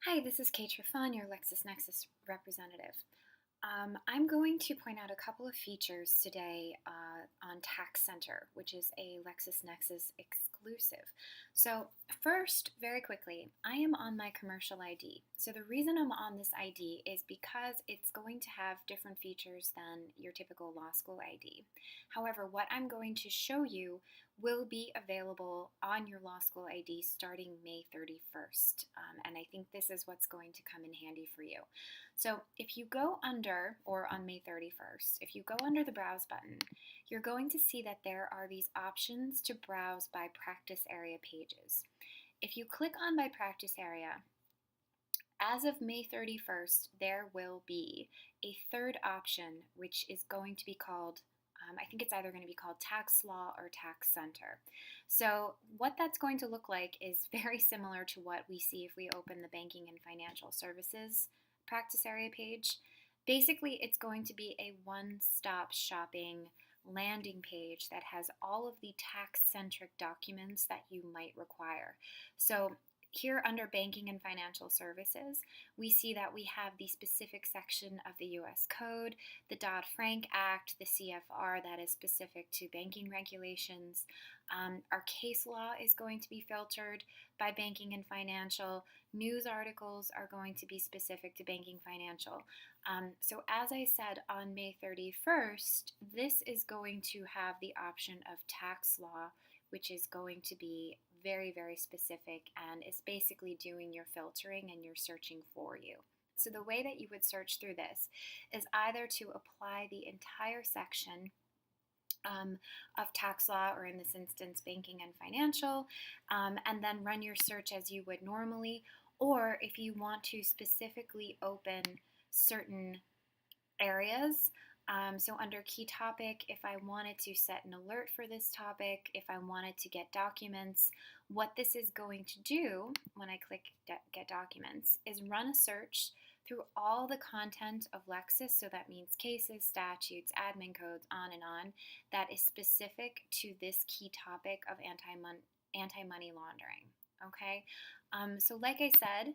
Hi, this is Kate Trefon, your LexisNexis representative. I'm going to point out a couple of features today on Tax Center, which is a LexisNexis exclusive. So first, very quickly, I am on my commercial ID. So the reason I'm on this ID is because it's going to have different features than your typical law school ID. However, what I'm going to show you will be available on your law school ID starting May 31st. And I think this is what's going to come in handy for you. So if you go under, or on May 31st, if you go under the Browse button, you're going to see that there are these options to browse by practice area pages. If you click on by practice area, as of May 31st, there will be a third option, which is going to be called I think it's either going to be called Tax Law or Tax Center. So what that's going to look like is very similar to what we see if we open the Banking and Financial Services practice area page. Basically, it's going to be a one-stop shopping landing page that has all of the tax-centric documents that you might require. So here under Banking and Financial Services, we see that we have the specific section of the U.S. Code, the Dodd-Frank Act, the CFR that is specific to banking regulations. Our case law is going to be filtered by Banking and Financial. News articles are going to be specific to Banking Financial. So as I said, on May 31st, this is going to have the option of tax law, which is going to be very, very specific and is basically doing your filtering and your searching for you. So the way that you would search through this is either to apply the entire section of tax law, or in this instance, banking and financial, and then run your search as you would normally, or if you want to specifically open certain areas. So under key topic, if I wanted to set an alert for this topic, if I wanted to get documents, what this is going to do when I click get documents is run a search through all the content of Lexis, so that means cases, statutes, admin codes, on and on, that is specific to this key topic of anti-money laundering. Okay, so like I said,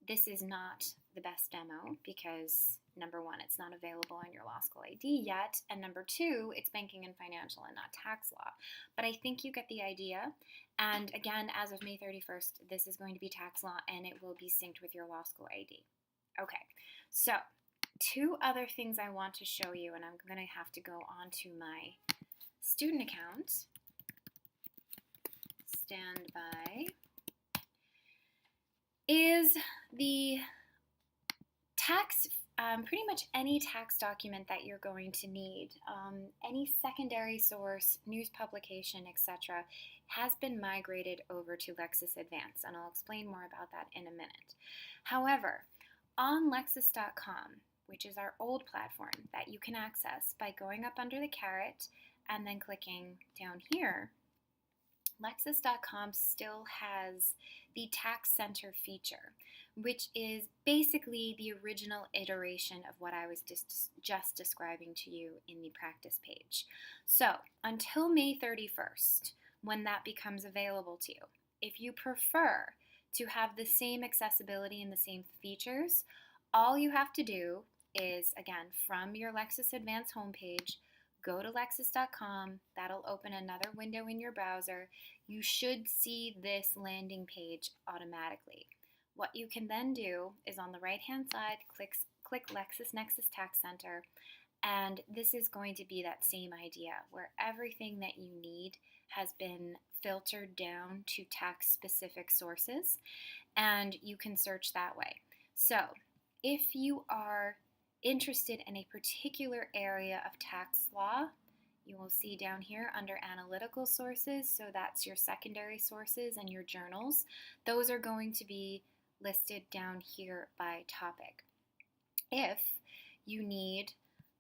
this is not the best demo because number one, it's not available on your law school ID yet, and number two, it's banking and financial and not tax law. But I think you get the idea. And again, as of May 31st, this is going to be tax law and it will be synced with your law school ID. Okay, so two other things I want to show you, and I'm going to have to go onto my student account. Stand by. Is the tax, pretty much any tax document that you're going to need, any secondary source, news publication, etc., has been migrated over to Lexis Advance, and I'll explain more about that in a minute. However, on Lexis.com, which is our old platform that you can access by going up under the caret and then clicking down here, Lexis.com still has the Tax Center feature, which is basically the original iteration of what I was just describing to you in the practice page. So until May 31st, when that becomes available to you, if you prefer to have the same accessibility and the same features, all you have to do is, again, from your Lexis Advance homepage, go to Lexis.com. That'll open another window in your browser. You should see this landing page automatically. What you can then do is on the right-hand side, click LexisNexis Tax Center, and this is going to be that same idea where everything that you need has been filtered down to tax-specific sources, and you can search that way. So if you are interested in a particular area of tax law, you will see down here under analytical sources, so that's your secondary sources and your journals. Those are going to be listed down here by topic. If you need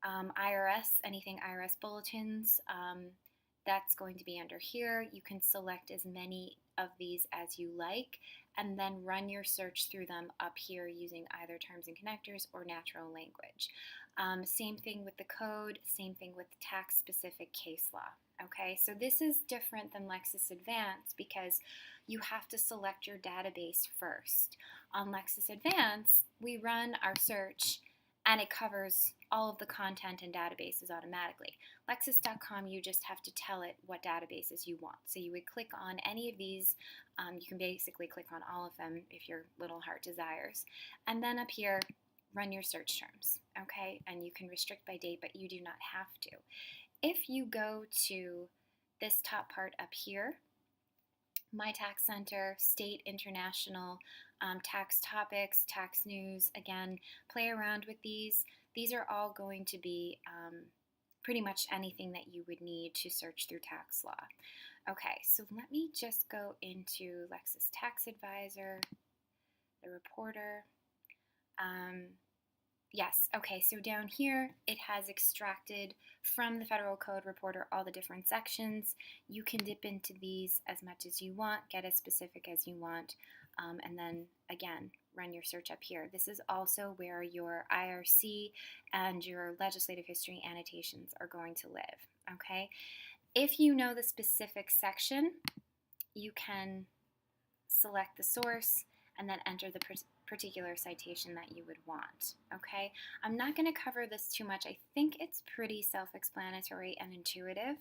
IRS, anything IRS bulletins, that's going to be under here. You can select as many of these as you like and then run your search through them up here using either terms and connectors or natural language. Same thing with the code, same thing with tax-specific case law. Okay, so this is different than Lexis Advance because you have to select your database first. On Lexis Advance, we run our search and it covers all of the content and databases automatically. Lexis.com, you just have to tell it what databases you want. So you would click on any of these. You can basically click on all of them if your little heart desires. And then up here, run your search terms, okay? And you can restrict by date, but you do not have to. If you go to this top part up here, My Tax Center, State, International, Tax Topics, Tax News, again, play around with these. These are all going to be pretty much anything that you would need to search through tax law. Okay, so let me just go into Lexis Tax Advisor, the reporter. Yes, okay, so down here it has extracted from the Federal Code Reporter all the different sections. You can dip into these as much as you want, get as specific as you want, and then again, run your search up here. This is also where your IRC and your legislative history annotations are going to live, okay? If you know the specific section, you can select the source and then enter the particular citation that you would want, okay? I'm not going to cover this too much. I think it's pretty self-explanatory and intuitive.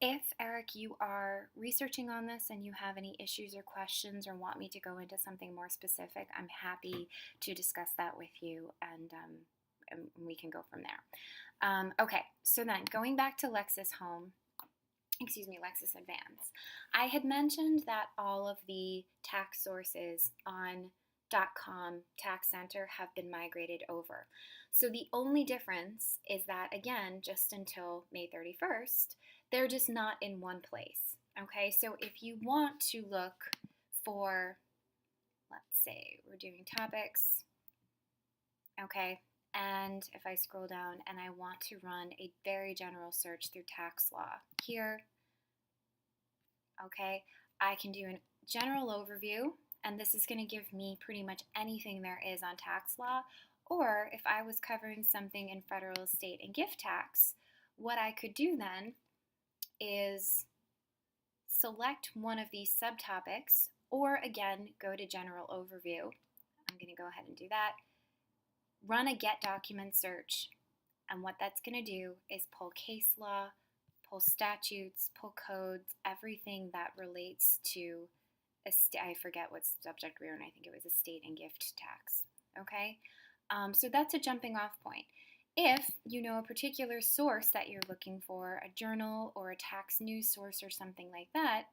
If, Eric, you are researching on this and you have any issues or questions or want me to go into something more specific, I'm happy to discuss that with you, and we can go from there. Okay, so then going back to Lexis Advance. I had mentioned that all of the tax sources on .com Tax Center have been migrated over. So the only difference is that, again, just until May 31st, they're just not in one place. Okay, so if you want to look for, let's say, we're doing topics, okay, and if I scroll down and I want to run a very general search through tax law here, okay, I can do a general overview, and this is going to give me pretty much anything there is on tax law. Or if I was covering something in federal, estate, and gift tax, what I could do then is select one of these subtopics, or again, go to general overview. I'm going to go ahead and do that. Run a get document search, and what that's going to do is pull case law, pull statutes, pull codes, everything that relates to I forget what subject we were in. I think it was estate and gift tax. Okay, so that's a jumping off point. If you know a particular source that you're looking for, a journal or a tax news source or something like that,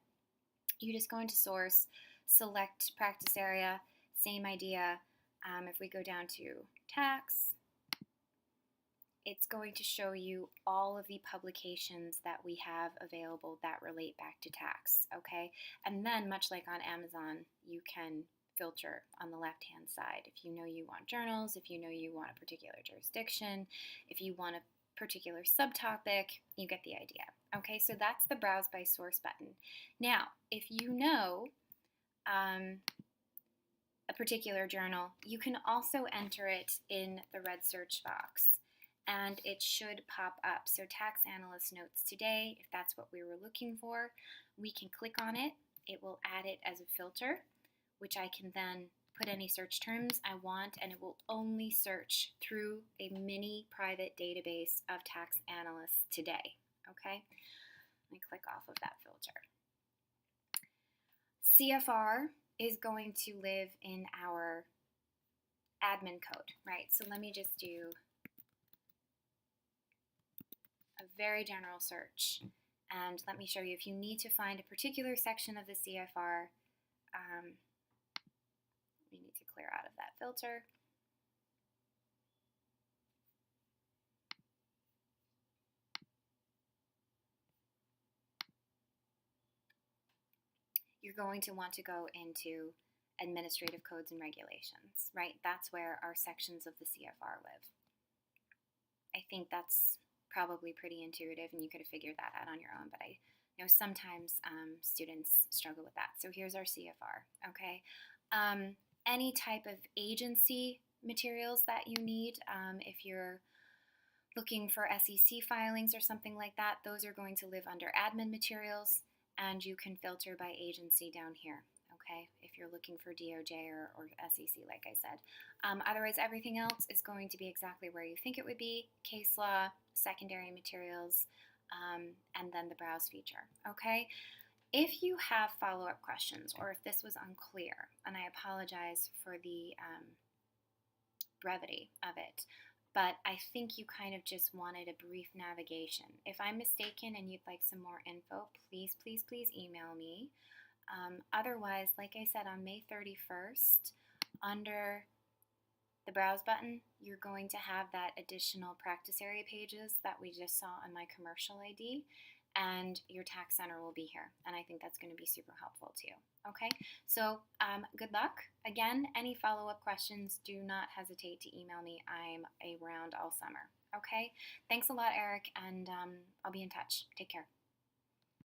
you just go into source, select practice area, same idea. If we go down to tax, it's going to show you all of the publications that we have available that relate back to tax, okay? And then, much like on Amazon, you can filter on the left-hand side. If you know you want journals, if you know you want a particular jurisdiction, if you want a particular subtopic, you get the idea. Okay, so that's the Browse by Source button. Now, if you know a particular journal, you can also enter it in the red search box, and it should pop up. So Tax Analyst Notes Today, if that's what we were looking for, we can click on it. It will add it as a filter, which I can then put any search terms I want, and it will only search through a mini private database of tax analysts today. Okay, let me click off of that filter. CFR is going to live in our admin code, right? So let me just do a very general search, and let me show you if you need to find a particular section of the CFR, we need to clear out of that filter. You're going to want to go into administrative codes and regulations, right? That's where our sections of the CFR live. I think that's probably pretty intuitive, and you could have figured that out on your own, but I know sometimes students struggle with that. So here's our CFR, okay? Any type of agency materials that you need, if you're looking for SEC filings or something like that, those are going to live under admin materials, and you can filter by agency down here. Okay, if you're looking for DOJ or SEC, like I said. Otherwise, everything else is going to be exactly where you think it would be: case law, secondary materials, and then the browse feature. Okay, if you have follow-up questions or if this was unclear, and I apologize for the brevity of it, but I think you kind of just wanted a brief navigation. If I'm mistaken and you'd like some more info, please, please, please email me. Otherwise, like I said, on May 31st, under the browse button, you're going to have that additional practice area pages that we just saw on my commercial ID, and your tax center will be here. And I think that's going to be super helpful too. Okay, so good luck. Again, any follow-up questions, do not hesitate to email me. I'm around all summer. Okay, thanks a lot, Eric, and I'll be in touch. Take care.